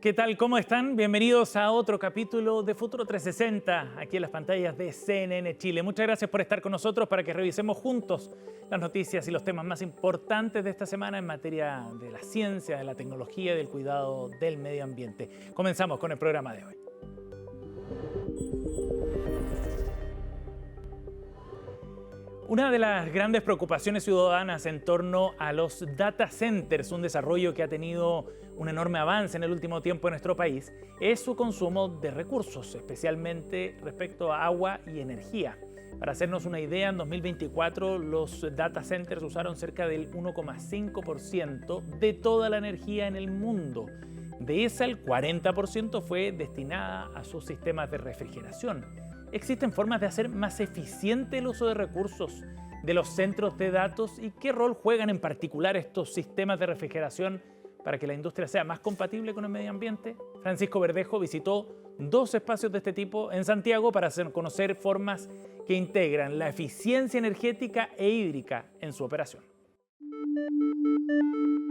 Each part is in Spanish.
¿Qué tal? ¿Cómo están? Bienvenidos a otro capítulo de Futuro 360, aquí en las pantallas de CNN Chile. Muchas gracias por estar con nosotros para que revisemos juntos las noticias y los temas más importantes de esta semana en materia de la ciencia, de la tecnología y del cuidado del medio ambiente. Comenzamos con el programa de hoy. Una de las grandes preocupaciones ciudadanas en torno a los data centers, un desarrollo que ha tenido un enorme avance en el último tiempo en nuestro país, es su consumo de recursos, especialmente respecto a agua y energía. Para hacernos una idea, en 2024 los data centers usaron cerca del 1,5% de toda la energía en el mundo. De esa, el 40% fue destinada a sus sistemas de refrigeración. ¿Existen formas de hacer más eficiente el uso de recursos de los centros de datos y qué rol juegan en particular estos sistemas de refrigeración para que la industria sea más compatible con el medio ambiente? Francisco Verdejo visitó 2 espacios de este tipo en Santiago para hacer conocer formas que integran la eficiencia energética e hídrica en su operación.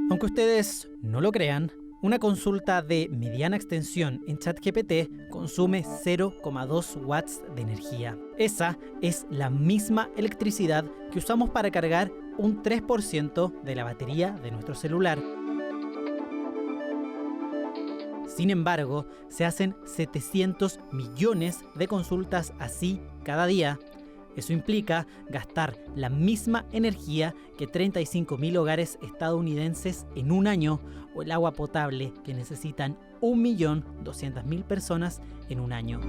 Aunque ustedes no lo crean, una consulta de mediana extensión en ChatGPT consume 0,2 watts de energía. Esa es la misma electricidad que usamos para cargar un 3% de la batería de nuestro celular. Sin embargo, se hacen 700 millones de consultas así cada día. Eso implica gastar la misma energía que 35.000 hogares estadounidenses en un año o el agua potable que necesitan 1.200.000 personas en un año.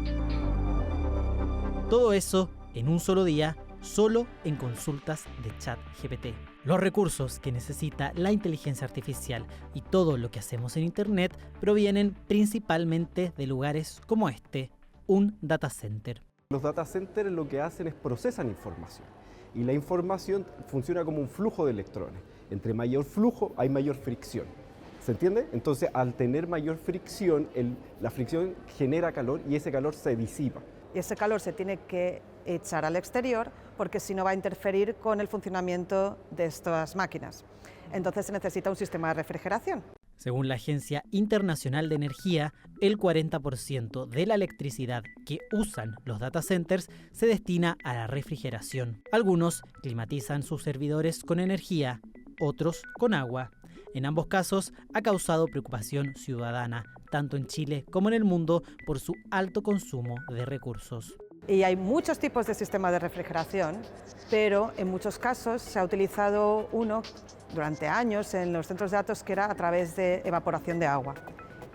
Todo eso en un solo día, solo en consultas de ChatGPT. Los recursos que necesita la inteligencia artificial y todo lo que hacemos en Internet provienen principalmente de lugares como este, un data center. Los data centers lo que hacen es procesan información y la información funciona como un flujo de electrones. Entre mayor flujo hay mayor fricción. ¿Se entiende? Entonces, al tener mayor fricción, la fricción genera calor y ese calor se disipa. Y ese calor se tiene que echar al exterior porque si no va a interferir con el funcionamiento de estas máquinas. Entonces se necesita un sistema de refrigeración. Según la Agencia Internacional de Energía, el 40% de la electricidad que usan los data centers se destina a la refrigeración. Algunos climatizan sus servidores con energía, otros con agua. En ambos casos ha causado preocupación ciudadana, tanto en Chile como en el mundo, por su alto consumo de recursos. Y hay muchos tipos de sistemas de refrigeración, pero en muchos casos se ha utilizado uno durante años en los centros de datos que era a través de evaporación de agua.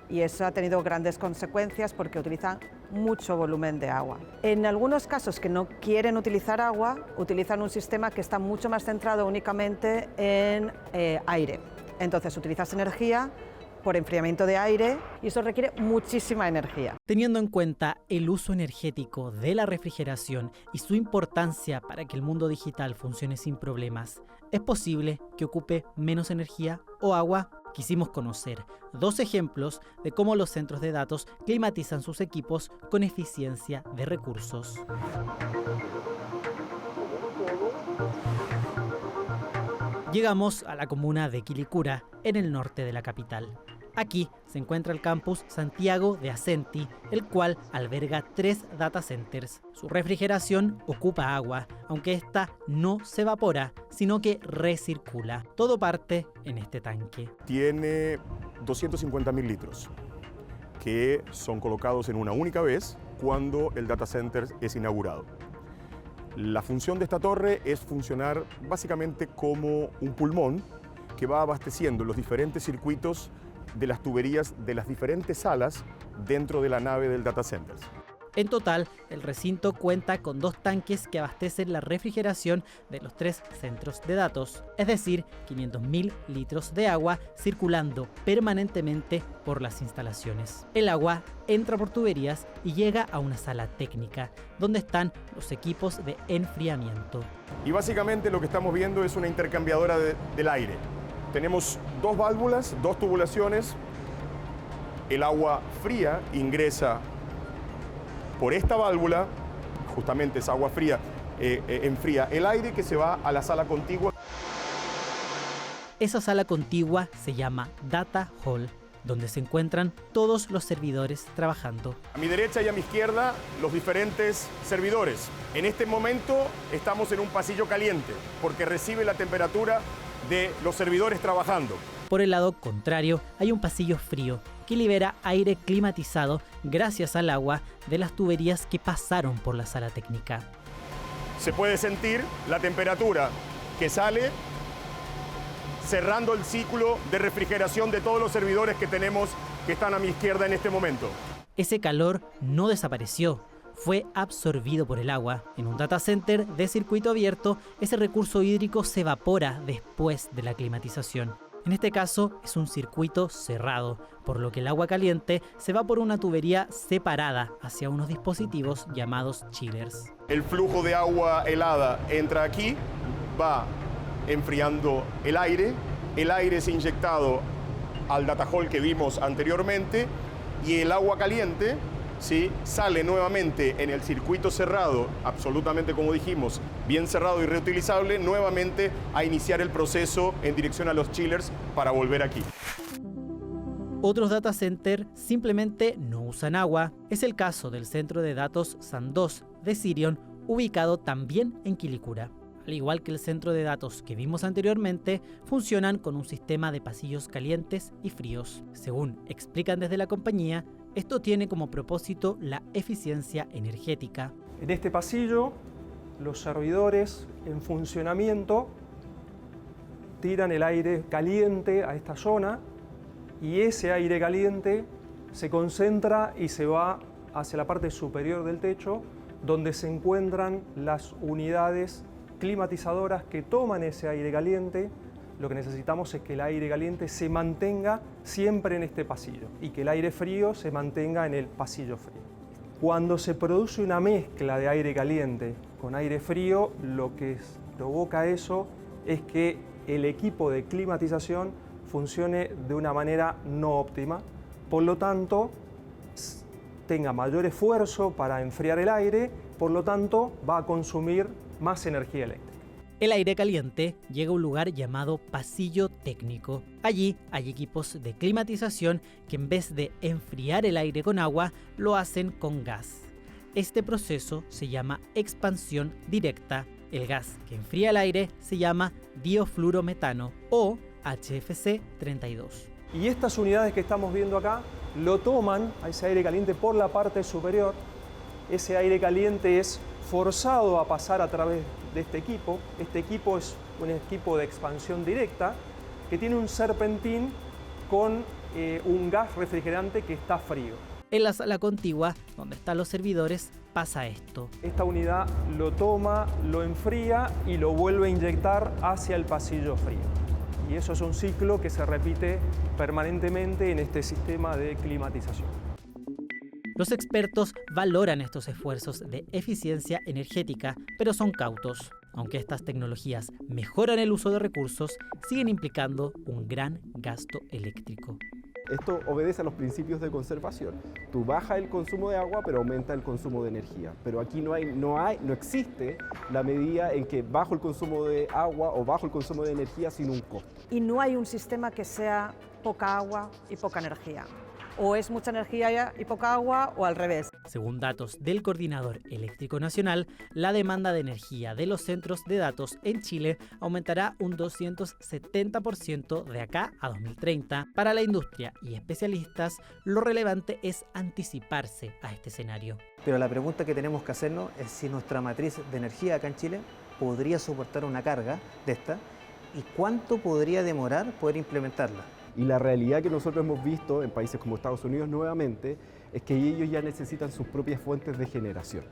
Y eso ha tenido grandes consecuencias porque utilizan mucho volumen de agua. En algunos casos que no quieren utilizar agua, utilizan un sistema que está mucho más centrado únicamente en aire. Entonces utilizas energía por enfriamiento de aire y eso requiere muchísima energía. Teniendo en cuenta el uso energético de la refrigeración y su importancia para que el mundo digital funcione sin problemas, ¿es posible que ocupe menos energía o agua? Quisimos conocer 2 ejemplos de cómo los centros de datos climatizan sus equipos con eficiencia de recursos. Llegamos a la comuna de Quilicura, en el norte de la capital. Aquí se encuentra el campus Santiago de Ascenty, el cual alberga 3 data centers. Su refrigeración ocupa agua, aunque esta no se evapora, sino que recircula. Todo parte en este tanque. Tiene 250.000 litros que son colocados en una única vez cuando el data center es inaugurado. La función de esta torre es funcionar básicamente como un pulmón que va abasteciendo los diferentes circuitos de las tuberías de las diferentes salas dentro de la nave del data center. En total, el recinto cuenta con 2 tanques que abastecen la refrigeración de los 3 centros de datos, es decir, 500.000 litros de agua circulando permanentemente por las instalaciones. El agua entra por tuberías y llega a una sala técnica, donde están los equipos de enfriamiento. Y básicamente lo que estamos viendo es una intercambiadora del aire. Tenemos 2 válvulas, 2 tubulaciones. El agua fría ingresa por esta válvula, justamente esa agua fría enfría el aire que se va a la sala contigua. Esa sala contigua se llama Data Hall donde se encuentran todos los servidores trabajando. A mi derecha y a mi izquierda, los diferentes servidores. En este momento estamos en un pasillo caliente, porque recibe la temperatura de los servidores trabajando. Por el lado contrario, hay un pasillo frío que libera aire climatizado gracias al agua de las tuberías que pasaron por la sala técnica. Se puede sentir la temperatura que sale cerrando el ciclo de refrigeración de todos los servidores que tenemos que están a mi izquierda en este momento. Ese calor no desapareció, fue absorbido por el agua. En un data center de circuito abierto, ese recurso hídrico se evapora después de la climatización. En este caso es un circuito cerrado, por lo que el agua caliente se va por una tubería separada hacia unos dispositivos llamados chillers. El flujo de agua helada entra aquí, va enfriando el aire es inyectado al data hall que vimos anteriormente y el agua caliente, ¿sí?, sale nuevamente en el circuito cerrado, absolutamente como dijimos, bien cerrado y reutilizable, nuevamente a iniciar el proceso en dirección a los chillers para volver aquí. Otros data centers simplemente no usan agua. Es el caso del centro de datos SAN2 de Sirion, ubicado también en Quilicura. Al igual que el centro de datos que vimos anteriormente, funcionan con un sistema de pasillos calientes y fríos. Según explican desde la compañía, esto tiene como propósito la eficiencia energética. En este pasillo, los servidores en funcionamiento tiran el aire caliente a esta zona y ese aire caliente se concentra y se va hacia la parte superior del techo, donde se encuentran las unidades climatizadoras que toman ese aire caliente. Lo que necesitamos es que el aire caliente se mantenga siempre en este pasillo y que el aire frío se mantenga en el pasillo frío. Cuando se produce una mezcla de aire caliente con aire frío, lo que provoca eso es que el equipo de climatización funcione de una manera no óptima, por lo tanto tenga mayor esfuerzo para enfriar el aire, por lo tanto va a consumir más energía eléctrica. El aire caliente llega a un lugar llamado pasillo técnico. Allí hay equipos de climatización que en vez de enfriar el aire con agua, lo hacen con gas. Este proceso se llama expansión directa. El gas que enfría el aire se llama diofluorometano o HFC 32. Y estas unidades que estamos viendo acá lo toman a ese aire caliente por la parte superior. Ese aire caliente es forzado a pasar a través de este equipo. Este equipo es un equipo de expansión directa que tiene un serpentín con un gas refrigerante que está frío. En la sala contigua, donde están los servidores, pasa esto. Esta unidad lo toma, lo enfría y lo vuelve a inyectar hacia el pasillo frío. Y eso es un ciclo que se repite permanentemente en este sistema de climatización. Los expertos valoran estos esfuerzos de eficiencia energética, pero son cautos. Aunque estas tecnologías mejoran el uso de recursos, siguen implicando un gran gasto eléctrico. Esto obedece a los principios de conservación. Tú bajas el consumo de agua, pero aumenta el consumo de energía. Pero aquí no existe la medida en que bajo el consumo de agua o bajo el consumo de energía sin un costo. Y no hay un sistema que sea poca agua y poca energía. O es mucha energía y poca agua, o al revés. Según datos del Coordinador Eléctrico Nacional, la demanda de energía de los centros de datos en Chile aumentará un 270% de acá a 2030. Para la industria y especialistas, lo relevante es anticiparse a este escenario. Pero la pregunta que tenemos que hacernos es si nuestra matriz de energía acá en Chile podría soportar una carga de esta y cuánto podría demorar poder implementarla. Y la realidad que nosotros hemos visto en países como Estados Unidos nuevamente es que ellos ya necesitan sus propias fuentes de generación.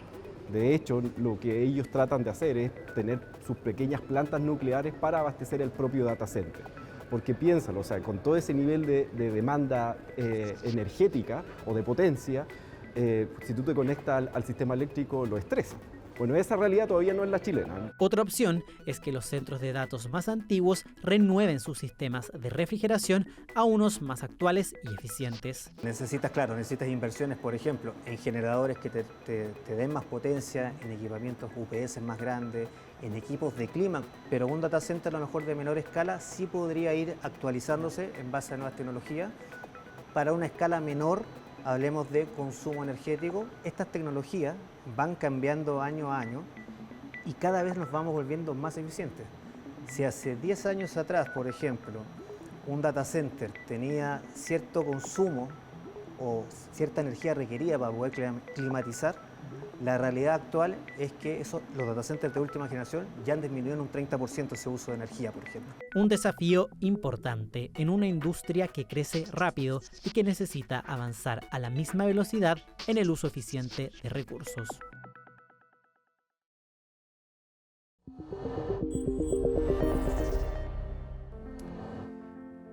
De hecho, lo que ellos tratan de hacer es tener sus pequeñas plantas nucleares para abastecer el propio data center. Porque piénsalo, o sea, con todo ese nivel de demanda energética o de potencia, si tú te conectas al sistema eléctrico lo estresa. Bueno, esa realidad todavía no es la chilena. Otra opción es que los centros de datos más antiguos renueven sus sistemas de refrigeración a unos más actuales y eficientes. Necesitas inversiones, por ejemplo, en generadores que te den más potencia, en equipamientos UPS más grandes, en equipos de clima, pero un data center a lo mejor de menor escala sí podría ir actualizándose en base a nuevas tecnologías para una escala menor, hablemos de consumo energético. Estas tecnologías van cambiando año a año y cada vez nos vamos volviendo más eficientes. Si hace 10 años atrás, por ejemplo, un data center tenía cierto consumo o cierta energía requerida para poder climatizar, la realidad actual es que los data centers de última generación ya han disminuido en un 30% ese uso de energía, por ejemplo. Un desafío importante en una industria que crece rápido y que necesita avanzar a la misma velocidad en el uso eficiente de recursos.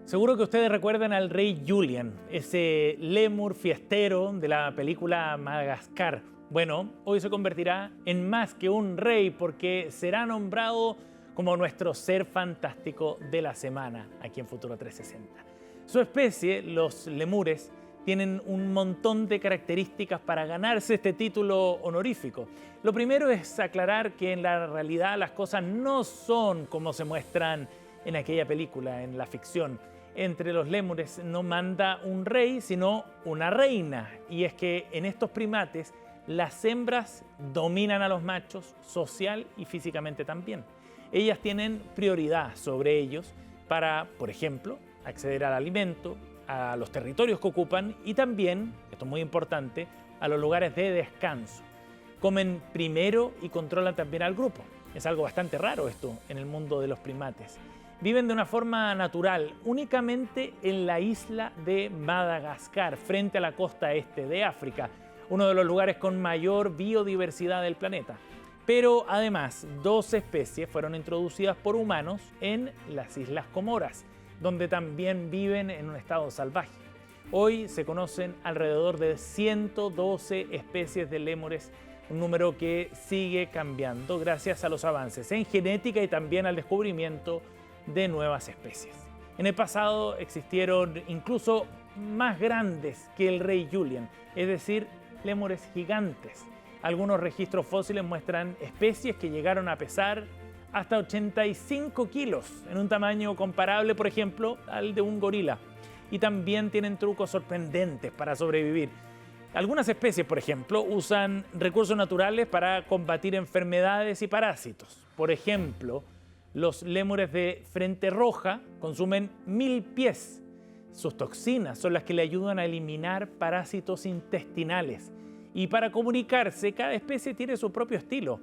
Seguro que ustedes recuerdan al rey Julian, ese lémur fiestero de la película Madagascar. Bueno, hoy se convertirá en más que un rey porque será nombrado como nuestro ser fantástico de la semana aquí en Futuro 360. Su especie, los lemures, tienen un montón de características para ganarse este título honorífico. Lo primero es aclarar que en la realidad las cosas no son como se muestran en aquella película, en la ficción. Entre los lémures no manda un rey, sino una reina. Y es que en estos primates las hembras dominan a los machos social y físicamente también. Ellas tienen prioridad sobre ellos para, por ejemplo, acceder al alimento, a los territorios que ocupan y también, esto es muy importante, a los lugares de descanso. Comen primero y controlan también al grupo. Es algo bastante raro esto en el mundo de los primates. Viven de una forma natural, únicamente en la isla de Madagascar, frente a la costa este de África, uno de los lugares con mayor biodiversidad del planeta. Pero además, 2 especies fueron introducidas por humanos en las Islas Comoras, donde también viven en un estado salvaje. Hoy se conocen alrededor de 112 especies de lémures, un número que sigue cambiando gracias a los avances en genética y también al descubrimiento de nuevas especies. En el pasado existieron incluso más grandes que el rey Julian, es decir, lémures gigantes. Algunos registros fósiles muestran especies que llegaron a pesar hasta 85 kilos, en un tamaño comparable, por ejemplo, al de un gorila. Y también tienen trucos sorprendentes para sobrevivir. Algunas especies, por ejemplo, usan recursos naturales para combatir enfermedades y parásitos. Por ejemplo, los lémures de frente roja consumen 1000 pies. Sus toxinas son las que le ayudan a eliminar parásitos intestinales. Y para comunicarse, cada especie tiene su propio estilo.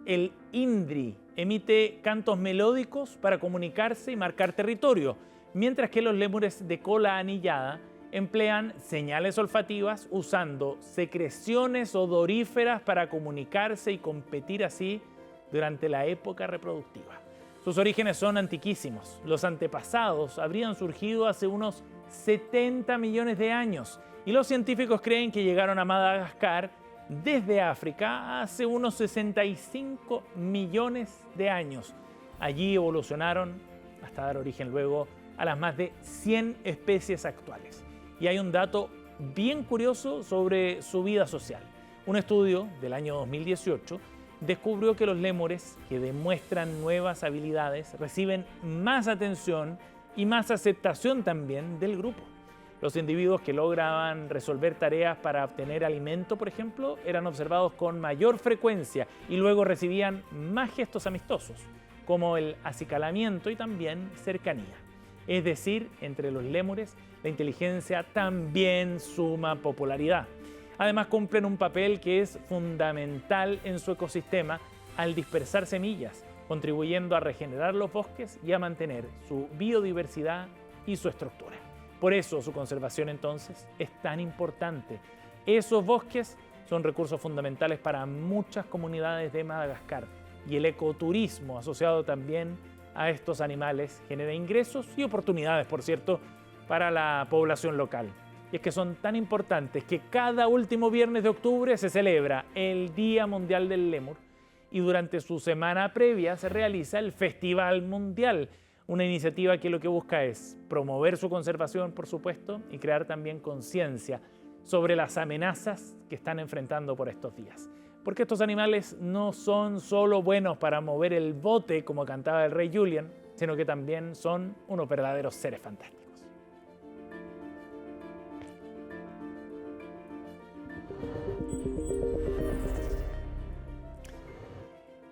El indri emite cantos melódicos para comunicarse y marcar territorio, mientras que los lémures de cola anillada emplean señales olfativas usando secreciones odoríferas para comunicarse y competir así durante la época reproductiva. Sus orígenes son antiquísimos. Los antepasados habrían surgido hace unos 70 millones de años y los científicos creen que llegaron a Madagascar desde África hace unos 65 millones de años. Allí evolucionaron hasta dar origen luego a las más de 100 especies actuales. Y hay un dato bien curioso sobre su vida social. Un estudio del año 2018 descubrió que los lémures que demuestran nuevas habilidades reciben más atención y más aceptación también del grupo. Los individuos que lograban resolver tareas para obtener alimento, por ejemplo, eran observados con mayor frecuencia y luego recibían más gestos amistosos, como el acicalamiento y también cercanía. Es decir, entre los lémures, la inteligencia también suma popularidad. Además, cumplen un papel que es fundamental en su ecosistema al dispersar semillas, contribuyendo a regenerar los bosques y a mantener su biodiversidad y su estructura. Por eso su conservación entonces es tan importante. Esos bosques son recursos fundamentales para muchas comunidades de Madagascar y el ecoturismo asociado también a estos animales genera ingresos y oportunidades, por cierto, para la población local. Y es que son tan importantes que cada último viernes de octubre se celebra el Día Mundial del Lémur y durante su semana previa se realiza el Festival Mundial, una iniciativa que lo que busca es promover su conservación, por supuesto, y crear también conciencia sobre las amenazas que están enfrentando por estos días. Porque estos animales no son solo buenos para mover el bote, como cantaba el rey Julian, sino que también son unos verdaderos seres fantásticos.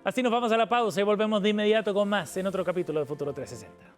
Así nos vamos a la pausa y volvemos de inmediato con más en otro capítulo de Futuro 360.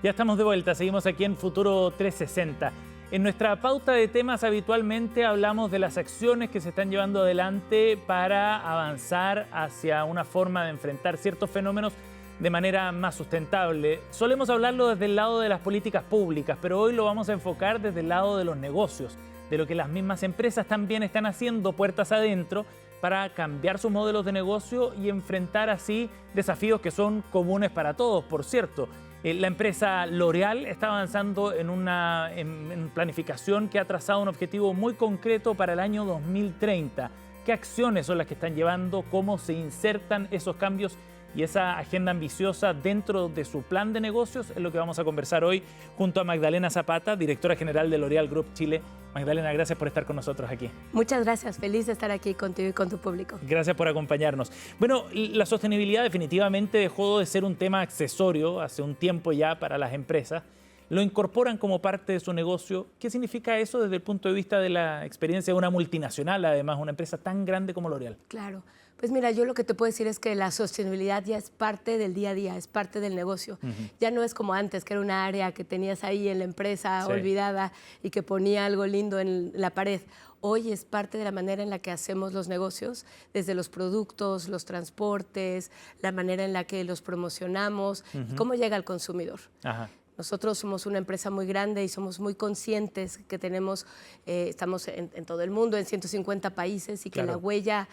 Ya estamos de vuelta, seguimos aquí en Futuro 360. En nuestra pauta de temas habitualmente hablamos de las acciones que se están llevando adelante para avanzar hacia una forma de enfrentar ciertos fenómenos de manera más sustentable. Solemos hablarlo desde el lado de las políticas públicas, pero hoy lo vamos a enfocar desde el lado de los negocios, de lo que las mismas empresas también están haciendo puertas adentro para cambiar sus modelos de negocio y enfrentar así desafíos que son comunes para todos, por cierto. La empresa L'Oréal está avanzando en planificación que ha trazado un objetivo muy concreto para el año 2030. ¿Qué acciones son las que están llevando? ¿Cómo se insertan esos cambios y esa agenda ambiciosa dentro de su plan de negocios? Es lo que vamos a conversar hoy junto a Magdalena Zapata, directora general de L'Oréal Group Chile. Magdalena, gracias por estar con nosotros aquí. Muchas gracias, feliz de estar aquí contigo y con tu público. Gracias por acompañarnos. Bueno, la sostenibilidad definitivamente dejó de ser un tema accesorio hace un tiempo ya para las empresas. Lo incorporan como parte de su negocio. ¿Qué significa eso desde el punto de vista de la experiencia de una multinacional, además, una empresa tan grande como L'Oréal? Claro. Pues mira, yo lo que te puedo decir es que la sostenibilidad ya es parte del día a día, es parte del negocio. Ya no es como antes, que era una área que tenías ahí en la empresa olvidada y que ponía algo lindo en la pared. Hoy es parte de la manera en la que hacemos los negocios, desde los productos, los transportes, la manera en la que los promocionamos y cómo llega al consumidor. Ajá. Nosotros somos una empresa muy grande y somos muy conscientes que tenemos, estamos en todo el mundo, en 150 países y que la huella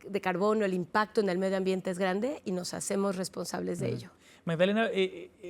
de carbono, el impacto en el medio ambiente es grande y nos hacemos responsables de ello. Magdalena,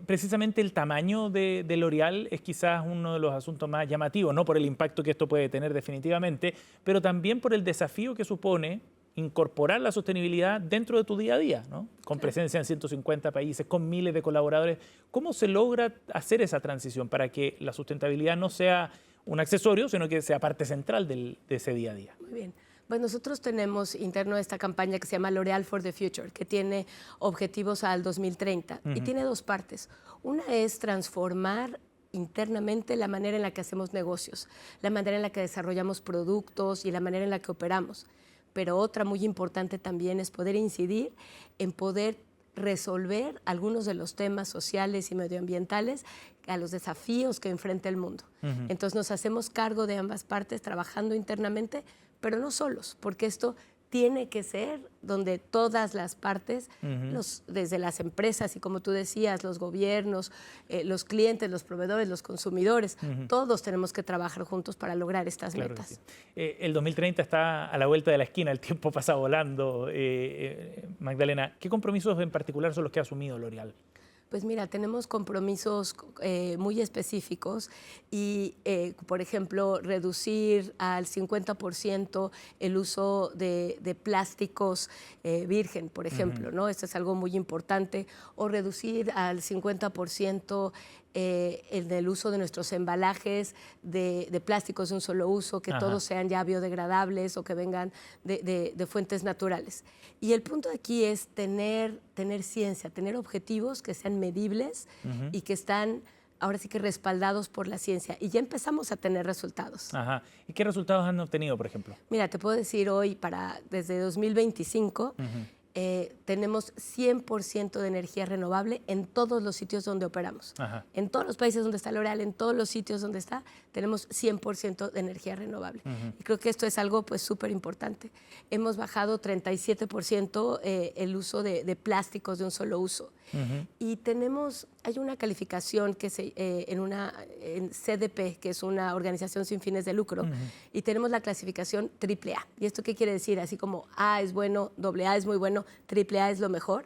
precisamente el tamaño de L'Oréal es quizás uno de los asuntos más llamativos, no por el impacto que esto puede tener definitivamente, pero también por el desafío que supone incorporar la sostenibilidad dentro de tu día a día, ¿no? Con presencia en 150 países, con miles de colaboradores. ¿Cómo se logra hacer esa transición para que la sustentabilidad no sea un accesorio, sino que sea parte central de ese día a día? Muy bien. Pues nosotros tenemos interno esta campaña que se llama L'Oréal for the Future, que tiene objetivos al 2030 y tiene dos partes. Una es transformar internamente la manera en la que hacemos negocios, la manera en la que desarrollamos productos y la manera en la que operamos. Pero otra muy importante también es poder incidir en poder resolver algunos de los temas sociales y medioambientales a los desafíos que enfrenta el mundo. Entonces nos hacemos cargo de ambas partes trabajando internamente, pero no solos, porque esto tiene que ser donde todas las partes, desde las empresas y como tú decías, los gobiernos, los clientes, los proveedores, los consumidores, todos tenemos que trabajar juntos para lograr estas metas. Sí. El 2030 está a la vuelta de la esquina, el tiempo pasa volando. Magdalena, ¿qué compromisos en particular son los que ha asumido L'Oréal? Pues mira, tenemos compromisos muy específicos y, por ejemplo, reducir al 50% el uso de plásticos virgen, por ejemplo, ¿no? Esto es algo muy importante. O reducir al 50% el uso de nuestros embalajes de plásticos de un solo uso, que todos sean ya biodegradables o que vengan de fuentes naturales. Y el punto aquí es tener ciencia, tener objetivos que sean medibles y que están ahora sí que respaldados por la ciencia. Y ya empezamos a tener resultados. Ajá. ¿Y qué resultados han obtenido, por ejemplo? Mira, te puedo decir hoy, desde 2025, tenemos 100% de energía renovable en todos los sitios donde operamos. En todos los países donde está L'Oréal, en todos los sitios donde está, tenemos 100% de energía renovable. Y creo que esto es algo pues súper importante. Hemos bajado 37% el uso de plásticos de un solo uso. Y hay una calificación que en CDP, que es una organización sin fines de lucro, y tenemos la clasificación AAA. ¿Y esto qué quiere decir? Así como A es bueno, AA es muy bueno, AAA es lo mejor.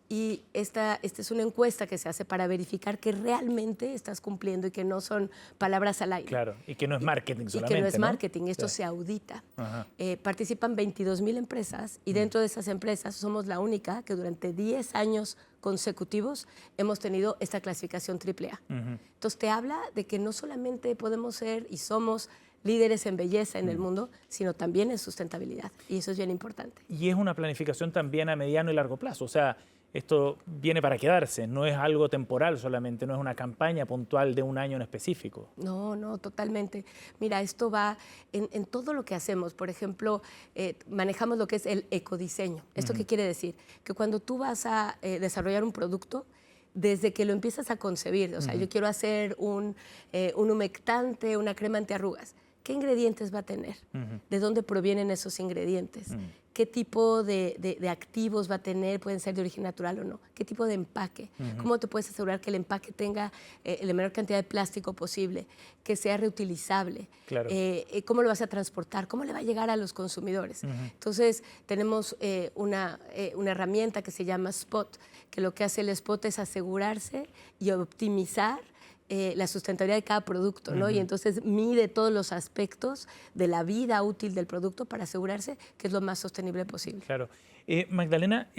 Y esta es una encuesta que se hace para verificar que realmente estás cumpliendo y que no son palabras al aire. Claro, y que no es marketing solamente, y que no es marketing, esto se audita. Participan 22,000 empresas y dentro de esas empresas somos la única que durante 10 años consecutivos hemos tenido esta clasificación AAA. Entonces te habla de que no solamente podemos ser y somos líderes en belleza en el mundo, sino también en sustentabilidad. Y eso es bien importante. Y es una planificación también a mediano y largo plazo. O sea, esto viene para quedarse, no es algo temporal solamente, no es una campaña puntual de un año en específico. No, no, totalmente. Mira, esto va en todo lo que hacemos. Por ejemplo, manejamos lo que es el ecodiseño. ¿Esto qué quiere decir? Que cuando tú vas a desarrollar un producto, desde que lo empiezas a concebir, o sea, yo quiero hacer un humectante, una crema antiarrugas, ¿qué ingredientes va a tener? ¿De dónde provienen esos ingredientes? ¿Qué tipo de activos va a tener? ¿Pueden ser de origen natural o no? ¿Qué tipo de empaque? ¿Cómo te puedes asegurar que el empaque tenga la menor cantidad de plástico posible? Que sea reutilizable. Claro. ¿Cómo lo vas a transportar? ¿Cómo le va a llegar a los consumidores? Entonces, tenemos una herramienta que se llama Spot, que lo que hace el Spot es asegurarse y optimizar la sustentabilidad de cada producto, ¿no? Y entonces mide todos los aspectos de la vida útil del producto para asegurarse que es lo más sostenible posible. Claro. Magdalena,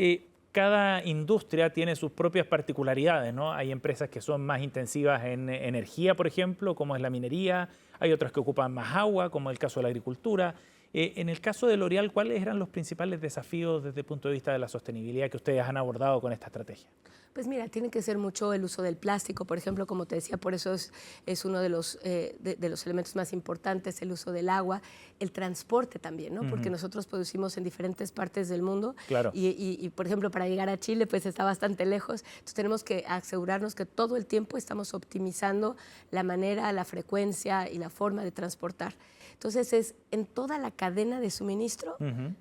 cada industria tiene sus propias particularidades, ¿no? Hay empresas que son más intensivas en energía, por ejemplo, como es la minería, hay otras que ocupan más agua, como el caso de la agricultura. En el caso de L'Oréal, ¿cuáles eran los principales desafíos desde el punto de vista de la sostenibilidad que ustedes han abordado con esta estrategia? Pues mira, tiene que ser mucho el uso del plástico, por ejemplo, como te decía, por eso es uno de los elementos más importantes, el uso del agua, el transporte también, ¿no? Porque nosotros producimos en diferentes partes del mundo. Claro. Y, por ejemplo, para llegar a Chile, pues está bastante lejos, entonces tenemos que asegurarnos que todo el tiempo estamos optimizando la manera, la frecuencia y la forma de transportar. Entonces es en toda la cadena de suministro,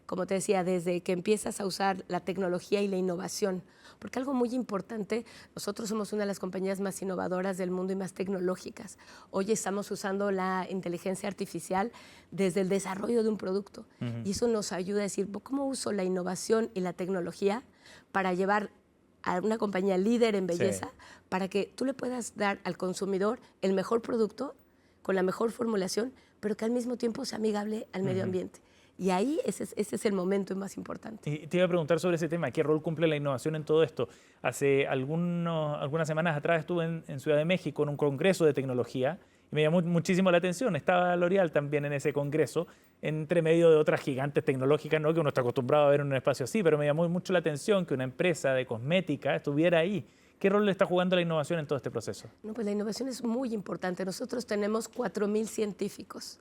como te decía, desde que empiezas a usar la tecnología y la innovación. Porque algo muy importante, nosotros somos una de las compañías más innovadoras del mundo y más tecnológicas. Hoy estamos usando la inteligencia artificial desde el desarrollo de un producto. Y eso nos ayuda a decir, ¿cómo uso la innovación y la tecnología para llevar a una compañía líder en belleza, para que tú le puedas dar al consumidor el mejor producto, con la mejor formulación, pero que al mismo tiempo sea amigable al medio ambiente? Y ahí ese es el momento más importante. Y te iba a preguntar sobre ese tema, ¿qué rol cumple la innovación en todo esto? Hace algunas semanas atrás estuve en Ciudad de México en un congreso de tecnología y me llamó muchísimo la atención. Estaba L'Oréal también en ese congreso, entre medio de otras gigantes tecnológicas, ¿no? Que uno está acostumbrado a ver en un espacio así, pero me llamó mucho la atención que una empresa de cosmética estuviera ahí. ¿Qué rol le está jugando la innovación en todo este proceso? No, pues la innovación es muy importante. Nosotros tenemos 4,000 científicos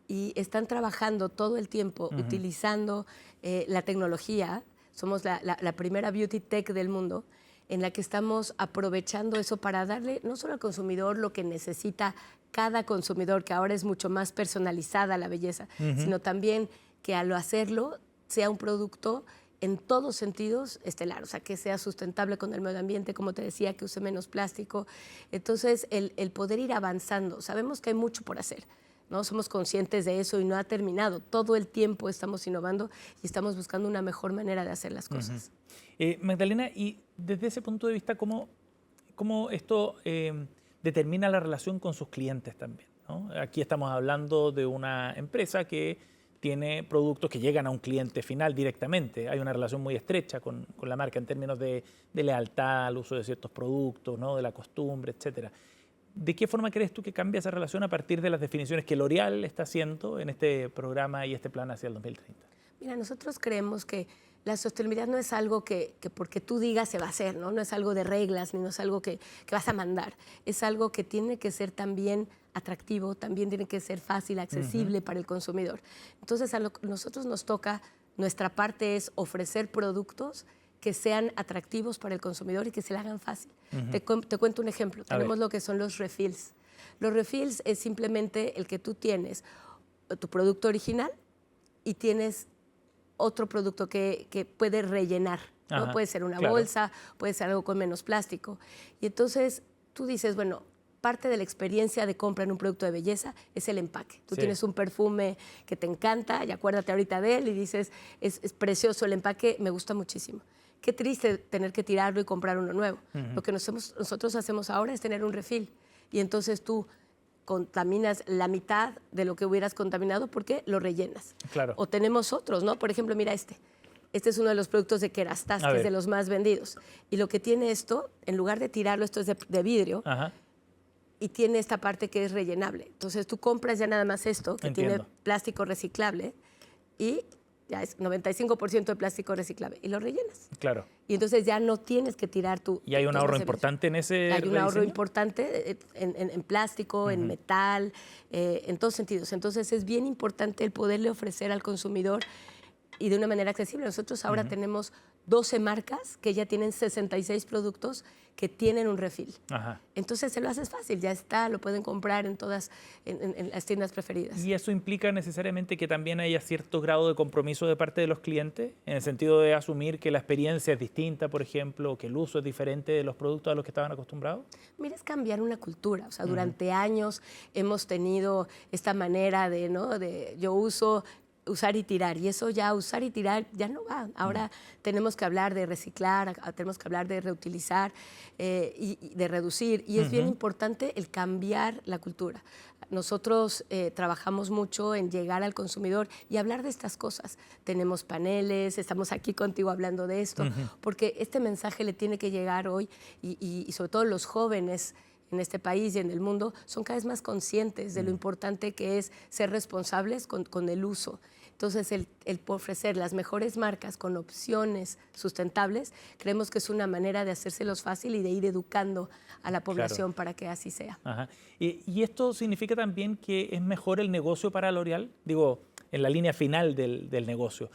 y están trabajando todo el tiempo utilizando la tecnología. Somos la primera beauty tech del mundo en la que estamos aprovechando eso para darle no solo al consumidor lo que necesita cada consumidor, que ahora es mucho más personalizada la belleza, sino también que al hacerlo sea un producto en todos sentidos estelar, o sea, que sea sustentable con el medio ambiente, como te decía, que use menos plástico. Entonces, el poder ir avanzando, sabemos que hay mucho por hacer, ¿no? Somos conscientes de eso y no ha terminado. Todo el tiempo estamos innovando y estamos buscando una mejor manera de hacer las cosas. Magdalena, y desde ese punto de vista, ¿cómo esto determina la relación con sus clientes también, ¿no? Aquí estamos hablando de una empresa que tiene productos que llegan a un cliente final directamente. Hay una relación muy estrecha con la marca en términos de lealtad al uso de ciertos productos, ¿no? De la costumbre, etcétera. ¿De qué forma crees tú que cambia esa relación a partir de las definiciones que L'Oréal está haciendo en este programa y este plan hacia el 2030? Mira, nosotros creemos que la sostenibilidad no es algo que porque tú digas se va a hacer, ¿no? No es algo de reglas, ni no es algo que vas a mandar. Es algo que tiene que ser también atractivo, también tiene que ser fácil, accesible para el consumidor. Entonces, a nosotros nos toca, nuestra parte es ofrecer productos que sean atractivos para el consumidor y que se le hagan fácil. Te cuento un ejemplo. Tenemos lo que son los refills. Los refills es simplemente el que tú tienes tu producto original y tienes otro producto que puede rellenar, ¿no? Puede ser una bolsa, puede ser algo con menos plástico. Y entonces tú dices, bueno, parte de la experiencia de compra en un producto de belleza es el empaque. Tú tienes un perfume que te encanta y acuérdate ahorita de él y dices, es precioso el empaque, me gusta muchísimo. Qué triste tener que tirarlo y comprar uno nuevo. Lo que nosotros hacemos ahora es tener un refill y entonces tú contaminas la mitad de lo que hubieras contaminado porque lo rellenas. Claro. O tenemos otros, ¿no? Por ejemplo, mira este. Este es uno de los productos de Kerastase, que es de los más vendidos. Y lo que tiene esto, en lugar de tirarlo, esto es de vidrio, y tiene esta parte que es rellenable. Entonces tú compras ya nada más esto, que tiene plástico reciclable, y ya es 95% de plástico reciclable, y lo rellenas. Claro. Y entonces ya no tienes que tirar tu... ¿Y hay un tu ahorro residuos. importante en ese Hay un ahorro rediseño? importante en plástico, en metal, en todos sentidos. Entonces es bien importante el poderle ofrecer al consumidor y de una manera accesible. Nosotros ahora tenemos 12 marcas que ya tienen 66 productos que tienen un refill. Ajá. Entonces se lo haces fácil, ya está, lo pueden comprar en todas, en las tiendas preferidas. ¿Y eso implica necesariamente que también haya cierto grado de compromiso de parte de los clientes? En el sentido de asumir que la experiencia es distinta, por ejemplo, o que el uso es diferente de los productos a los que estaban acostumbrados. Mira, es cambiar una cultura. O sea, durante años hemos tenido esta manera de, ¿no? De yo usar y tirar, y eso ya, usar y tirar, ya no va. Ahora tenemos que hablar de reciclar, tenemos que hablar de reutilizar y de reducir, y es bien importante el cambiar la cultura. Nosotros trabajamos mucho en llegar al consumidor y hablar de estas cosas. Tenemos paneles, estamos aquí contigo hablando de esto, porque este mensaje le tiene que llegar hoy, y sobre todo los jóvenes en este país y en el mundo son cada vez más conscientes de lo importante que es ser responsables con el uso. Entonces, el ofrecer las mejores marcas con opciones sustentables, creemos que es una manera de hacérselos fácil y de ir educando a la población para que así sea. Ajá. ¿Y esto significa también que es mejor el negocio para L'Oréal? Digo, en la línea final del negocio.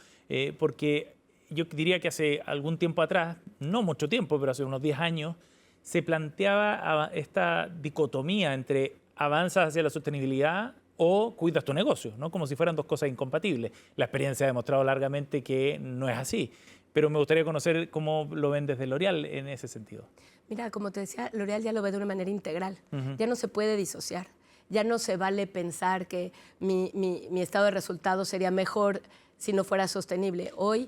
Porque yo diría que hace algún tiempo atrás, no mucho tiempo, pero hace unos 10 años, se planteaba esta dicotomía entre avanzas hacia la sostenibilidad o cuidas tu negocio, ¿no? Como si fueran dos cosas incompatibles. La experiencia ha demostrado largamente que no es así, pero me gustaría conocer cómo lo ven desde L'Oréal en ese sentido. Mira, como te decía, L'Oréal ya lo ve de una manera integral, ya no se puede disociar, ya no se vale pensar que mi estado de resultados sería mejor si no fuera sostenible. Hoy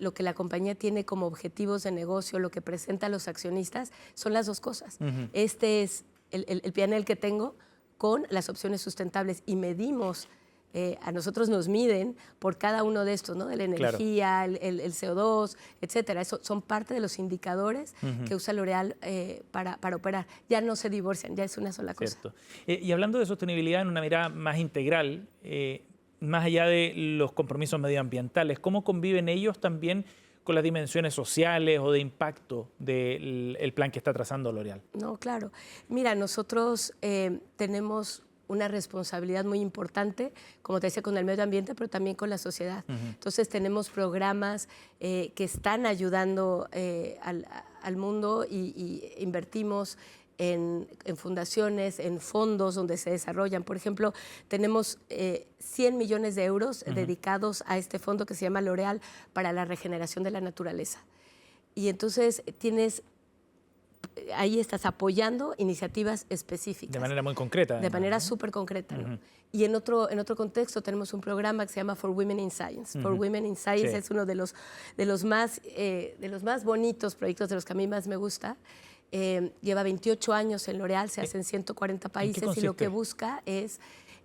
lo que la compañía tiene como objetivos de negocio, lo que presenta a los accionistas, son las dos cosas. Este es el panel que tengo con las opciones sustentables y medimos, a nosotros nos miden por cada uno de estos, ¿no? De la energía, el CO2, etcétera. Eso son parte de los indicadores que usa L'Oréal para operar. Ya no se divorcian, ya es una sola cosa. Cierto. Y hablando de sostenibilidad en una mirada más integral, más allá de los compromisos medioambientales, ¿cómo conviven ellos también con las dimensiones sociales o de impacto del plan que está trazando L'Oréal? No, claro. Mira, nosotros tenemos una responsabilidad muy importante, como te decía, con el medio ambiente, pero también con la sociedad. Entonces tenemos programas que están ayudando al mundo y invertimos en fundaciones, en fondos donde se desarrollan. Por ejemplo, tenemos 100 millones de euros dedicados a este fondo que se llama L'Oréal para la regeneración de la naturaleza. Y entonces ahí estás apoyando iniciativas específicas. De manera muy concreta. De manera súper concreta, ¿no? Y en otro contexto tenemos un programa que se llama For Women in Science. For Women in Science es uno de los más bonitos proyectos, de los que a mí más me gusta. Lleva 28 años en L'Oréal, se hace en 140 países y lo que busca es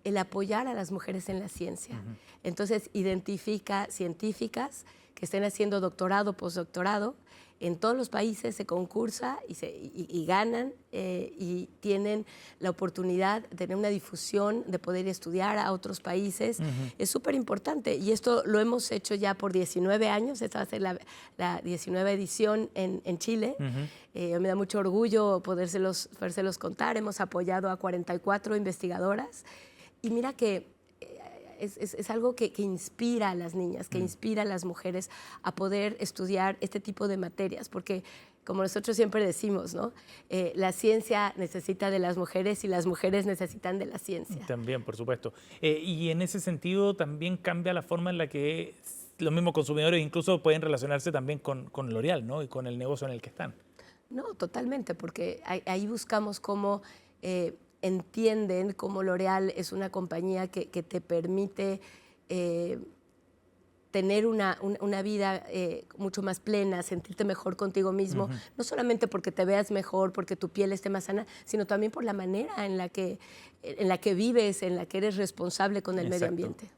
el apoyar a las mujeres en la ciencia. Entonces, identifica científicas que estén haciendo doctorado, postdoctorado. En todos los países se concursa y ganan y tienen la oportunidad de tener una difusión, de poder estudiar a otros países. Es súper importante y esto lo hemos hecho ya por 19 años. Esta va a ser la 19 edición en Chile. Me da mucho orgullo podérselos contar. Hemos apoyado a 44 investigadoras y mira que es algo que inspira a las niñas, que inspira a las mujeres a poder estudiar este tipo de materias, porque como nosotros siempre decimos, ¿no? La ciencia necesita de las mujeres y las mujeres necesitan de la ciencia. También, por supuesto. Y en ese sentido también cambia la forma en la que los mismos consumidores incluso pueden relacionarse también con L'Oréal, ¿no? Y con el negocio en el que están. No, totalmente, porque ahí buscamos cómo entienden cómo L'Oréal es una compañía que te permite tener una vida mucho más plena, sentirte mejor contigo mismo, no solamente porque te veas mejor, porque tu piel esté más sana, sino también por la manera en la que vives, en la que eres responsable con el medio ambiente.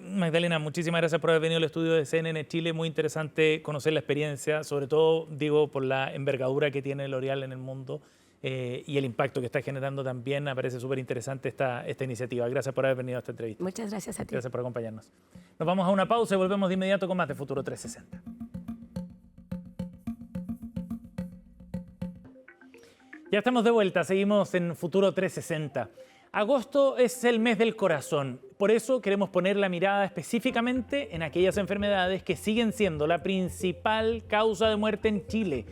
Magdalena, muchísimas gracias por haber venido al estudio de CNN Chile. Muy interesante conocer la experiencia, sobre todo, digo, por la envergadura que tiene L'Oréal en el mundo. y el impacto que está generando también. Me parece súper interesante esta iniciativa. Gracias por haber venido a esta entrevista. Muchas gracias a ti. Gracias por acompañarnos. Nos vamos a una pausa y volvemos de inmediato con más de Futuro 360. Ya estamos de vuelta, seguimos en Futuro 360. Agosto es el mes del corazón, por eso queremos poner la mirada específicamente en aquellas enfermedades que siguen siendo la principal causa de muerte en Chile,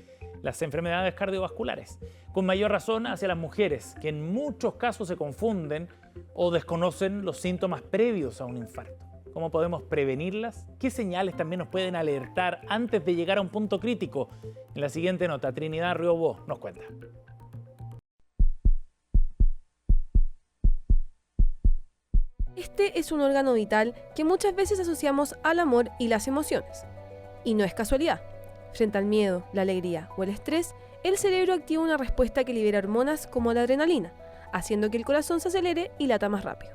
las enfermedades cardiovasculares. Con mayor razón hacia las mujeres, que en muchos casos se confunden o desconocen los síntomas previos a un infarto. ¿Cómo podemos prevenirlas? ¿Qué señales también nos pueden alertar antes de llegar a un punto crítico? En la siguiente nota, Trinidad Riobó nos cuenta. Este es un órgano vital que muchas veces asociamos al amor y las emociones. Y no es casualidad. Frente al miedo, la alegría o el estrés, el cerebro activa una respuesta que libera hormonas como la adrenalina, haciendo que el corazón se acelere y lata más rápido.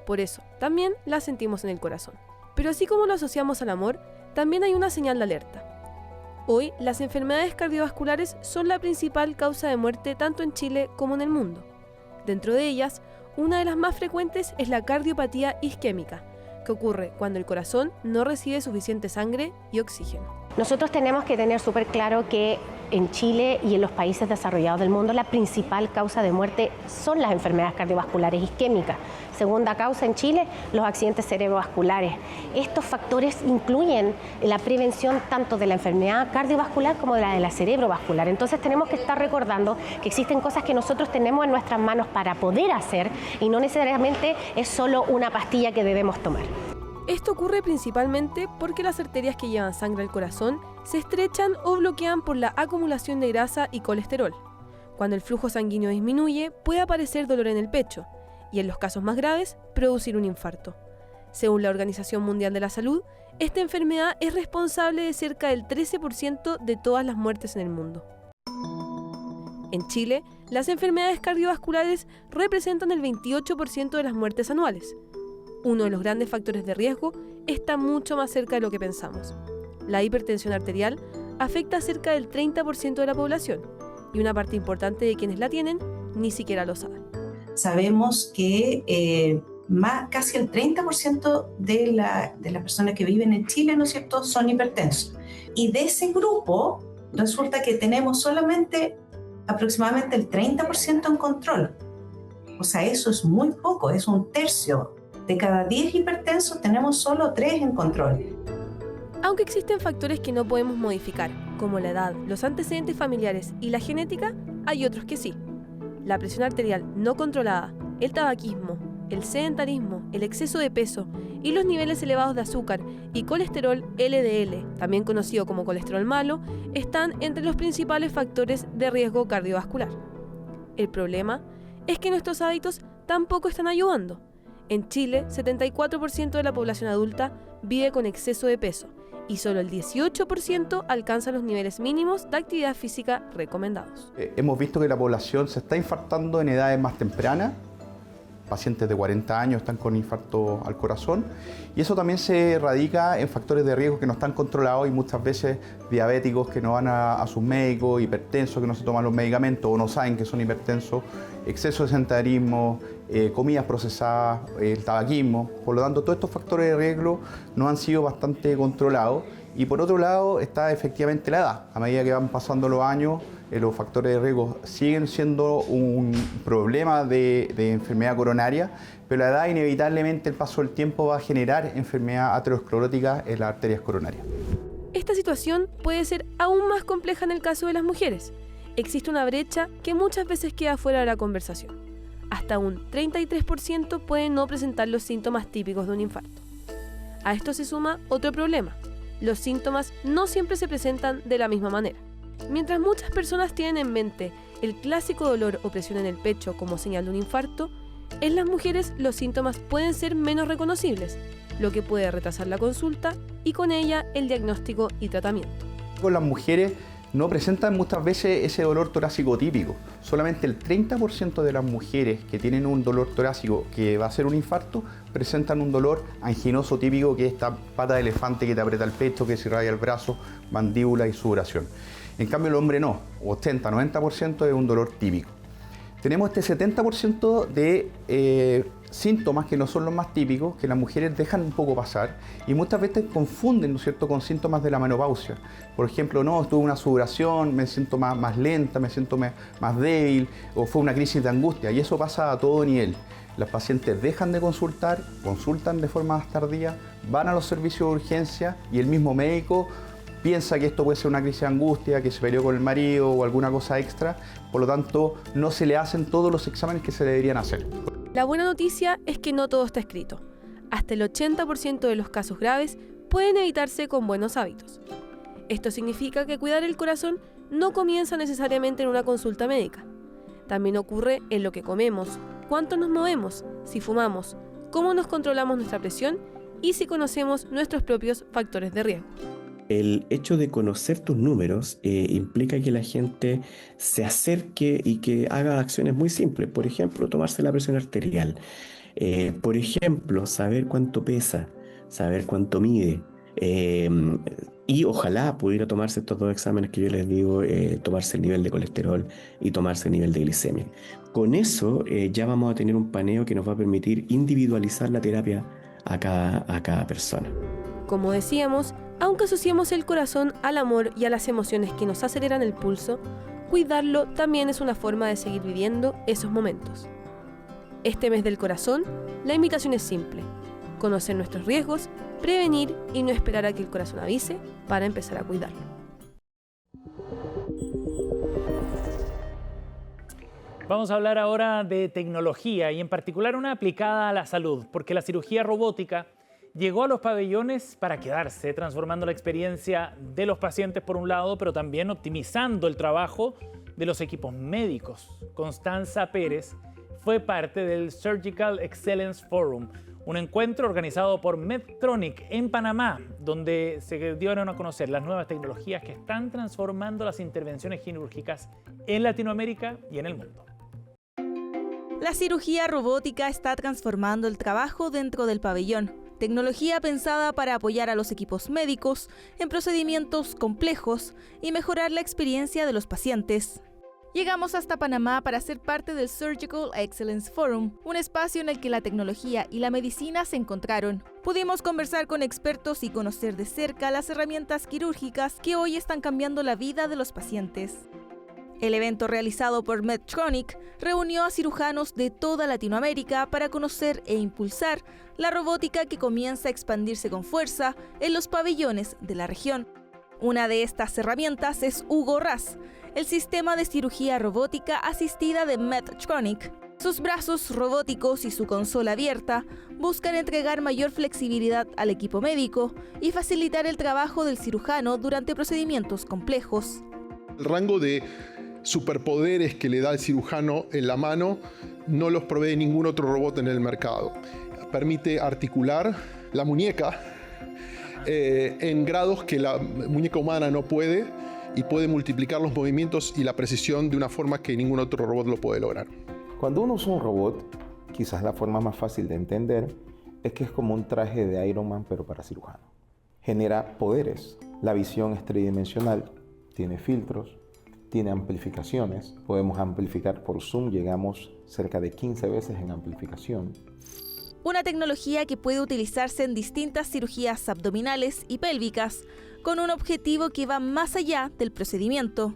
Por eso, también la sentimos en el corazón. Pero así como lo asociamos al amor, también hay una señal de alerta. Hoy, las enfermedades cardiovasculares son la principal causa de muerte tanto en Chile como en el mundo. Dentro de ellas, una de las más frecuentes es la cardiopatía isquémica, que ocurre cuando el corazón no recibe suficiente sangre y oxígeno. Nosotros tenemos que tener súper claro que en Chile y en los países desarrollados del mundo la principal causa de muerte son las enfermedades cardiovasculares isquémicas. Segunda causa en Chile, los accidentes cerebrovasculares. Estos factores incluyen la prevención tanto de la enfermedad cardiovascular como de la cerebrovascular. Entonces tenemos que estar recordando que existen cosas que nosotros tenemos en nuestras manos para poder hacer y no necesariamente es solo una pastilla que debemos tomar. Esto ocurre principalmente porque las arterias que llevan sangre al corazón se estrechan o bloquean por la acumulación de grasa y colesterol. Cuando el flujo sanguíneo disminuye, puede aparecer dolor en el pecho y en los casos más graves, producir un infarto. Según la Organización Mundial de la Salud, esta enfermedad es responsable de cerca del 13% de todas las muertes en el mundo. En Chile, las enfermedades cardiovasculares representan el 28% de las muertes anuales. Uno de los grandes factores de riesgo está mucho más cerca de lo que pensamos. La hipertensión arterial afecta a cerca del 30% de la población y una parte importante de quienes la tienen ni siquiera lo saben. Sabemos que casi el 30% de las personas que viven en Chile, ¿no es cierto?, son hipertensos. Y de ese grupo resulta que tenemos solamente aproximadamente el 30% en control. O sea, eso es muy poco, es un tercio. De cada 10 hipertensos tenemos solo 3 en control. Aunque existen factores que no podemos modificar, como la edad, los antecedentes familiares y la genética, hay otros que sí. La presión arterial no controlada, el tabaquismo, el sedentarismo, el exceso de peso y los niveles elevados de azúcar y colesterol LDL, también conocido como colesterol malo, están entre los principales factores de riesgo cardiovascular. El problema es que nuestros hábitos tampoco están ayudando. En Chile, 74% de la población adulta vive con exceso de peso y solo el 18% alcanza los niveles mínimos de actividad física recomendados. Hemos visto que la población se está infartando en edades más tempranas. Pacientes de 40 años están con infarto al corazón y eso también se radica en factores de riesgo que no están controlados y muchas veces diabéticos que no van a sus médicos, hipertensos que no se toman los medicamentos o no saben que son hipertensos, exceso de sedentarismo, comidas procesadas, el tabaquismo. Por lo tanto, todos estos factores de riesgo no han sido bastante controlados y por otro lado está efectivamente la edad. A medida que van pasando los años, los factores de riesgo siguen siendo un problema de enfermedad coronaria, pero la edad inevitablemente el paso del tiempo va a generar enfermedad aterosclerótica en las arterias coronarias. Esta situación puede ser aún más compleja en el caso de las mujeres. Existe una brecha que muchas veces queda fuera de la conversación. Hasta un 33% pueden no presentar los síntomas típicos de un infarto. A esto se suma otro problema. Los síntomas no siempre se presentan de la misma manera. Mientras muchas personas tienen en mente el clásico dolor o presión en el pecho como señal de un infarto, en las mujeres los síntomas pueden ser menos reconocibles, lo que puede retrasar la consulta y con ella el diagnóstico y tratamiento. Con las mujeres no presentan muchas veces ese dolor torácico típico. Solamente el 30% de las mujeres que tienen un dolor torácico que va a ser un infarto presentan un dolor anginoso típico, que es esta pata de elefante que te aprieta el pecho, que se irradia el brazo, mandíbula y sudoración. En cambio el hombre no, 80-90% es un dolor típico. Tenemos este 70% de síntomas que no son los más típicos, que las mujeres dejan un poco pasar y muchas veces confunden, ¿no es cierto?, con síntomas de la menopausia. Por ejemplo, no, tuve una sudoración, me siento más lenta, me siento más débil, o fue una crisis de angustia, y eso pasa a todo nivel. Las pacientes dejan de consultar, consultan de forma más tardía, van a los servicios de urgencia y el mismo médico piensa que esto puede ser una crisis de angustia, que se peleó con el marido o alguna cosa extra, por lo tanto no se le hacen todos los exámenes que se deberían hacer. La buena noticia es que no todo está escrito. Hasta el 80% de los casos graves pueden evitarse con buenos hábitos. Esto significa que cuidar el corazón no comienza necesariamente en una consulta médica. También ocurre en lo que comemos, cuánto nos movemos, si fumamos, cómo nos controlamos nuestra presión y si conocemos nuestros propios factores de riesgo. El hecho de conocer tus números implica que la gente se acerque y que haga acciones muy simples. Por ejemplo, tomarse la presión arterial. Por ejemplo, saber cuánto pesa, saber cuánto mide. Y ojalá pudiera tomarse estos dos exámenes que yo les digo, tomarse el nivel de colesterol y tomarse el nivel de glicemia. Con eso ya vamos a tener un paneo que nos va a permitir individualizar la terapia a cada persona. Como decíamos, aunque asociemos el corazón al amor y a las emociones que nos aceleran el pulso, cuidarlo también es una forma de seguir viviendo esos momentos. Este mes del corazón, la invitación es simple: conocer nuestros riesgos, prevenir y no esperar a que el corazón avise para empezar a cuidarlo. Vamos a hablar ahora de tecnología y en particular una aplicada a la salud, porque la cirugía robótica llegó a los pabellones para quedarse, transformando la experiencia de los pacientes por un lado, pero también optimizando el trabajo de los equipos médicos. Constanza Pérez fue parte del Surgical Excellence Forum, un encuentro organizado por Medtronic en Panamá, donde se dieron a conocer las nuevas tecnologías que están transformando las intervenciones quirúrgicas en Latinoamérica y en el mundo. La cirugía robótica está transformando el trabajo dentro del pabellón. Tecnología pensada para apoyar a los equipos médicos en procedimientos complejos y mejorar la experiencia de los pacientes. Llegamos hasta Panamá para ser parte del Surgical Excellence Forum, un espacio en el que la tecnología y la medicina se encontraron. Pudimos conversar con expertos y conocer de cerca las herramientas quirúrgicas que hoy están cambiando la vida de los pacientes. El evento realizado por Medtronic reunió a cirujanos de toda Latinoamérica para conocer e impulsar la robótica que comienza a expandirse con fuerza en los pabellones de la región. Una de estas herramientas es Hugo Ras, el sistema de cirugía robótica asistida de Medtronic. Sus brazos robóticos y su consola abierta buscan entregar mayor flexibilidad al equipo médico y facilitar el trabajo del cirujano durante procedimientos complejos. El rango de superpoderes que le da el cirujano en la mano no los provee ningún otro robot en el mercado. Permite articular la muñeca en grados que la muñeca humana no puede y puede multiplicar los movimientos y la precisión de una forma que ningún otro robot lo puede lograr. Cuando uno usa un robot, quizás la forma más fácil de entender es que es como un traje de Iron Man pero para cirujano. Genera poderes. La visión es tridimensional, tiene filtros, tiene amplificaciones. Podemos amplificar por zoom, llegamos cerca de 15 veces en amplificación. Una tecnología que puede utilizarse en distintas cirugías abdominales y pélvicas, con un objetivo que va más allá del procedimiento: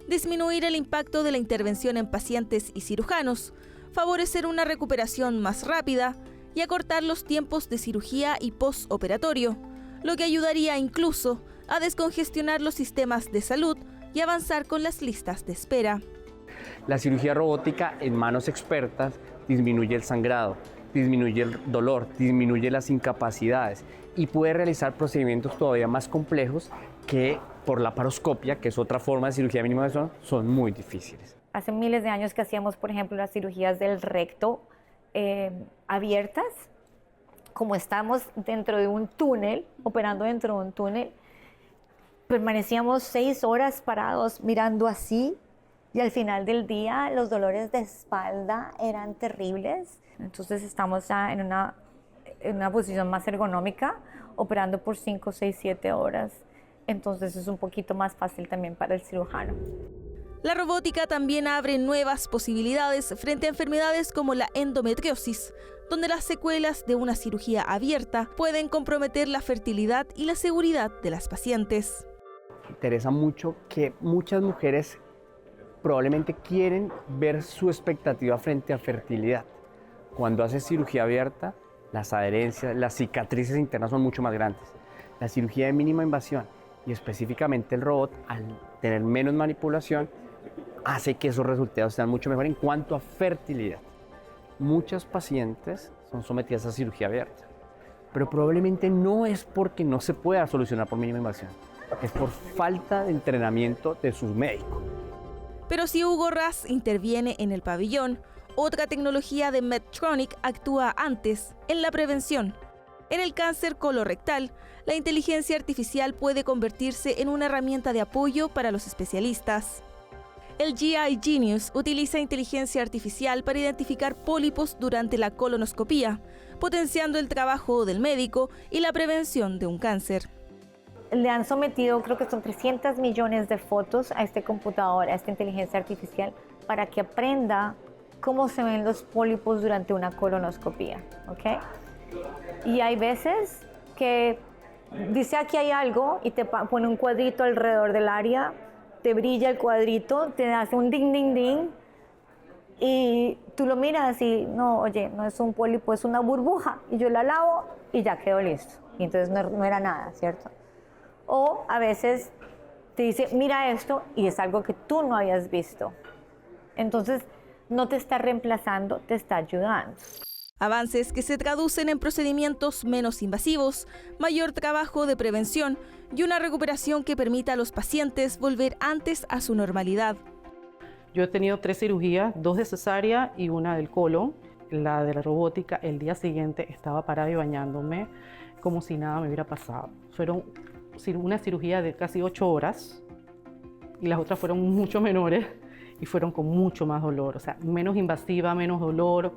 disminuir el impacto de la intervención en pacientes y cirujanos, favorecer una recuperación más rápida y acortar los tiempos de cirugía y postoperatorio, lo que ayudaría incluso a descongestionar los sistemas de salud y avanzar con las listas de espera. La cirugía robótica en manos expertas disminuye el sangrado, disminuye el dolor, disminuye las incapacidades y puede realizar procedimientos todavía más complejos que por la laparoscopia, que es otra forma de cirugía mínima invasiva, son muy difíciles. Hace miles de años que hacíamos, por ejemplo, las cirugías del recto abiertas, como estamos dentro de un túnel, operando dentro de un túnel, permanecíamos 6 horas parados mirando así y al final del día los dolores de espalda eran terribles. Entonces estamos ya en una posición más ergonómica, operando por 5, 6, 7 horas. Entonces es un poquito más fácil también para el cirujano. La robótica también abre nuevas posibilidades frente a enfermedades como la endometriosis, donde las secuelas de una cirugía abierta pueden comprometer la fertilidad y la seguridad de las pacientes. Me interesa mucho que muchas mujeres probablemente quieren ver su expectativa frente a fertilidad. Cuando haces cirugía abierta, las adherencias, las cicatrices internas son mucho más grandes. La cirugía de mínima invasión y específicamente el robot, al tener menos manipulación, hace que esos resultados sean mucho mejor en cuanto a fertilidad. Muchas pacientes son sometidas a cirugía abierta, pero probablemente no es porque no se pueda solucionar por mínima invasión, es por falta de entrenamiento de sus médicos. Pero si Hugo Ras interviene en el pabellón, otra tecnología de Medtronic actúa antes, en la prevención. En el cáncer colorectal, la inteligencia artificial puede convertirse en una herramienta de apoyo para los especialistas. El GI Genius utiliza inteligencia artificial para identificar pólipos durante la colonoscopía, potenciando el trabajo del médico y la prevención de un cáncer. Le han sometido, creo que son 300 millones de fotos a este computador, a esta inteligencia artificial, para que aprenda cómo se ven los pólipos durante una colonoscopía, ¿ok? Y hay veces que dice aquí hay algo y te pone un cuadrito alrededor del área, te brilla el cuadrito, te hace un ding, ding, ding, y tú lo miras y no, oye, no es un pólipo, es una burbuja, y yo la lavo y ya quedó listo. Y entonces no era nada, ¿cierto? O a veces te dice, mira esto, y es algo que tú no habías visto. Entonces, no te está reemplazando, te está ayudando. Avances que se traducen en procedimientos menos invasivos, mayor trabajo de prevención y una recuperación que permita a los pacientes volver antes a su normalidad. Yo he tenido 3 cirugías, 2 de cesárea y una del colon. La de la robótica, el día siguiente estaba parada y bañándome como si nada me hubiera pasado. Fueron una cirugía de casi 8 horas y las otras fueron mucho menores y fueron con mucho más dolor, o sea, menos invasiva, menos dolor,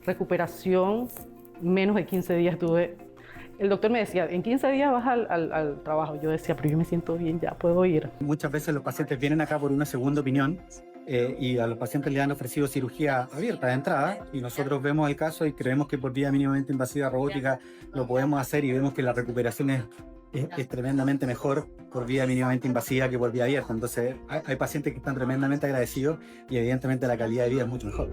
recuperación, menos de 15 días tuve. El doctor me decía, en 15 días vas al trabajo. Yo decía, pero yo me siento bien, ya puedo ir. Muchas veces los pacientes vienen acá por una segunda opinión y a los pacientes le han ofrecido cirugía abierta de entrada y nosotros vemos el caso y creemos que por vía mínimamente invasiva robótica lo podemos hacer y vemos que la recuperación es tremendamente mejor por vía mínimamente invasiva que por vía abierta. Entonces hay pacientes que están tremendamente agradecidos y evidentemente la calidad de vida es mucho mejor.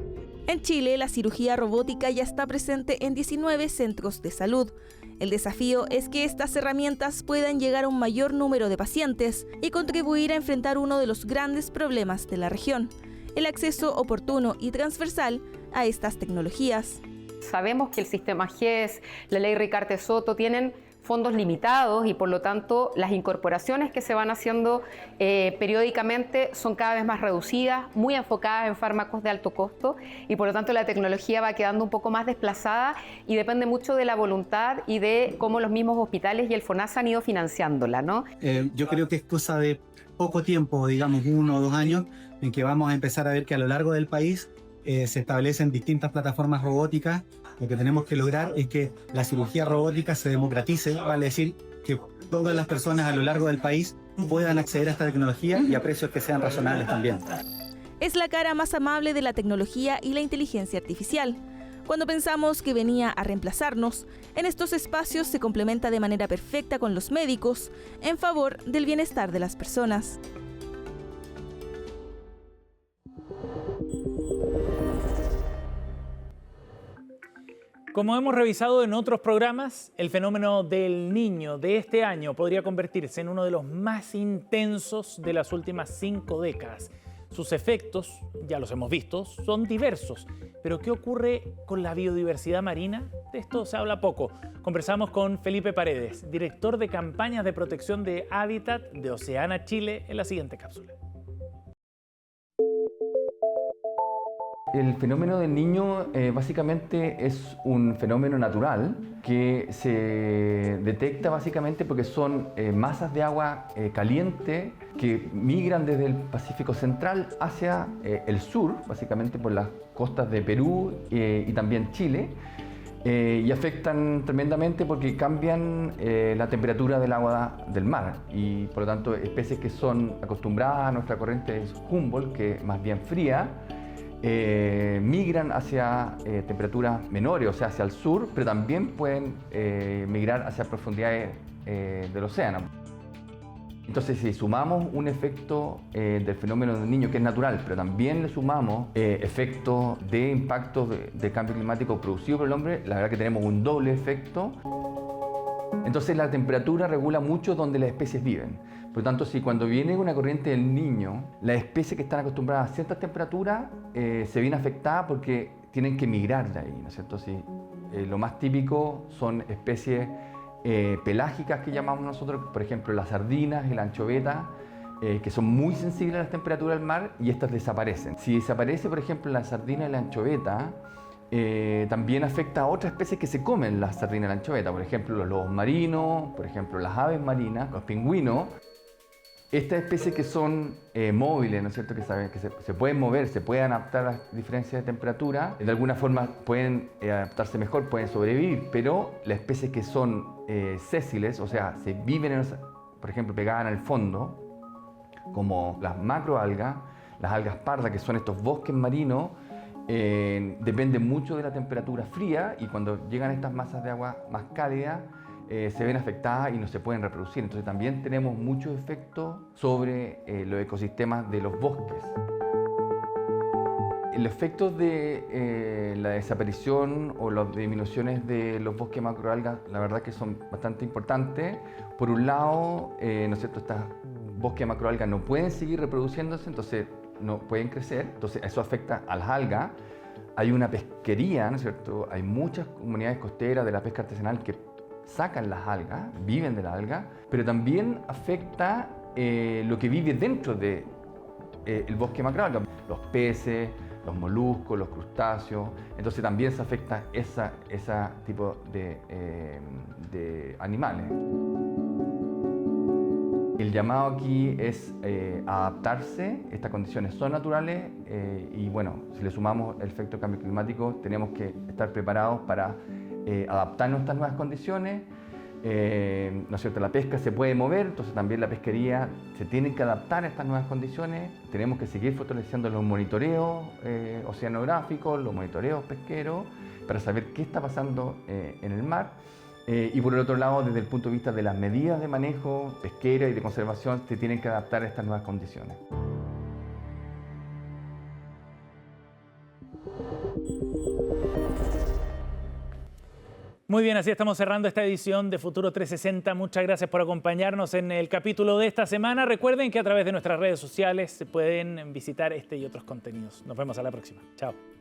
En Chile, la cirugía robótica ya está presente en 19 centros de salud. El desafío es que estas herramientas puedan llegar a un mayor número de pacientes y contribuir a enfrentar uno de los grandes problemas de la región, el acceso oportuno y transversal a estas tecnologías. Sabemos que el sistema GES, la ley Ricarte-Soto tienen fondos limitados y por lo tanto las incorporaciones que se van haciendo periódicamente son cada vez más reducidas, muy enfocadas en fármacos de alto costo y por lo tanto la tecnología va quedando un poco más desplazada y depende mucho de la voluntad y de cómo los mismos hospitales y el FONASA han ido financiándola, ¿no? Yo creo que es cosa de poco tiempo, digamos 1 o 2 años, en que vamos a empezar a ver que a lo largo del país se establecen distintas plataformas robóticas. Lo que tenemos que lograr es que la cirugía robótica se democratice, vale decir que todas las personas a lo largo del país puedan acceder a esta tecnología y a precios que sean razonables también. Es la cara más amable de la tecnología y la inteligencia artificial. Cuando pensamos que venía a reemplazarnos, en estos espacios se complementa de manera perfecta con los médicos en favor del bienestar de las personas. Como hemos revisado en otros programas, el fenómeno del Niño de este año podría convertirse en uno de los más intensos de las últimas 5 décadas. Sus efectos, ya los hemos visto, son diversos. Pero ¿qué ocurre con la biodiversidad marina? De esto se habla poco. Conversamos con Felipe Paredes, director de campañas de protección de hábitat de Oceana Chile, en la siguiente cápsula. El fenómeno del Niño básicamente es un fenómeno natural que se detecta básicamente porque son masas de agua caliente que migran desde el Pacífico Central hacia el sur, básicamente por las costas de Perú y también Chile. y afectan tremendamente porque cambian la temperatura del agua del mar y por lo tanto especies que son acostumbradas a nuestra corriente Humboldt, que es más bien fría, migran hacia temperaturas menores, o sea, hacia el sur, pero también pueden migrar hacia profundidades del océano. Entonces, si sumamos un efecto del fenómeno del Niño, que es natural, pero también le sumamos efectos de impactos de cambio climático producido por el hombre, la verdad que tenemos un doble efecto. Entonces, la temperatura regula mucho donde las especies viven. Por lo tanto, si cuando viene una corriente del Niño, las especies que están acostumbradas a ciertas temperaturas se ven afectadas porque tienen que migrar de ahí, ¿no es cierto? Si, lo más típico son especies pelágicas que llamamos nosotros, por ejemplo las sardinas y la anchoveta, que son muy sensibles a las temperaturas del mar y estas desaparecen. Si desaparece, por ejemplo, la sardina y la anchoveta, también afecta a otras especies que se comen la sardina y la anchoveta, por ejemplo los lobos marinos, por ejemplo las aves marinas, los pingüinos. Estas especies que son móviles, ¿no es cierto?, que se pueden mover, se pueden adaptar a las diferencias de temperatura, de alguna forma pueden adaptarse mejor, pueden sobrevivir, pero las especies que son sésiles, o sea, se viven, por ejemplo, pegadas en el fondo, como las macroalgas, las algas pardas, que son estos bosques marinos, dependen mucho de la temperatura fría y cuando llegan estas masas de agua más cálidas, se ven afectadas y no se pueden reproducir. Entonces también tenemos muchos efectos sobre los ecosistemas de los bosques. El efecto de la desaparición o las disminuciones de los bosques macroalgas, la verdad que son bastante importantes. Por un lado, ¿no es cierto?, estos bosques macroalgas no pueden seguir reproduciéndose, entonces no pueden crecer, entonces eso afecta a las algas. Hay una pesquería, ¿no es cierto?, hay muchas comunidades costeras de la pesca artesanal que sacan las algas, viven de la alga, pero también afecta lo que vive dentro del bosque macroalga, los peces, los moluscos, los crustáceos, entonces también se afecta ese tipo de animales. El llamado aquí es adaptarse, estas condiciones son naturales y bueno, si le sumamos el efecto del cambio climático, tenemos que estar preparados para adaptarnos a estas nuevas condiciones, ¿no es cierto? La pesca se puede mover, entonces también la pesquería se tiene que adaptar a estas nuevas condiciones. Tenemos que seguir fortaleciendo los monitoreos oceanográficos, los monitoreos pesqueros, para saber qué está pasando en el mar. Y por el otro lado, desde el punto de vista de las medidas de manejo pesquera y de conservación, se tienen que adaptar a estas nuevas condiciones. Muy bien, así estamos cerrando esta edición de Futuro 360. Muchas gracias por acompañarnos en el capítulo de esta semana. Recuerden que a través de nuestras redes sociales se pueden visitar este y otros contenidos. Nos vemos a la próxima. Chao.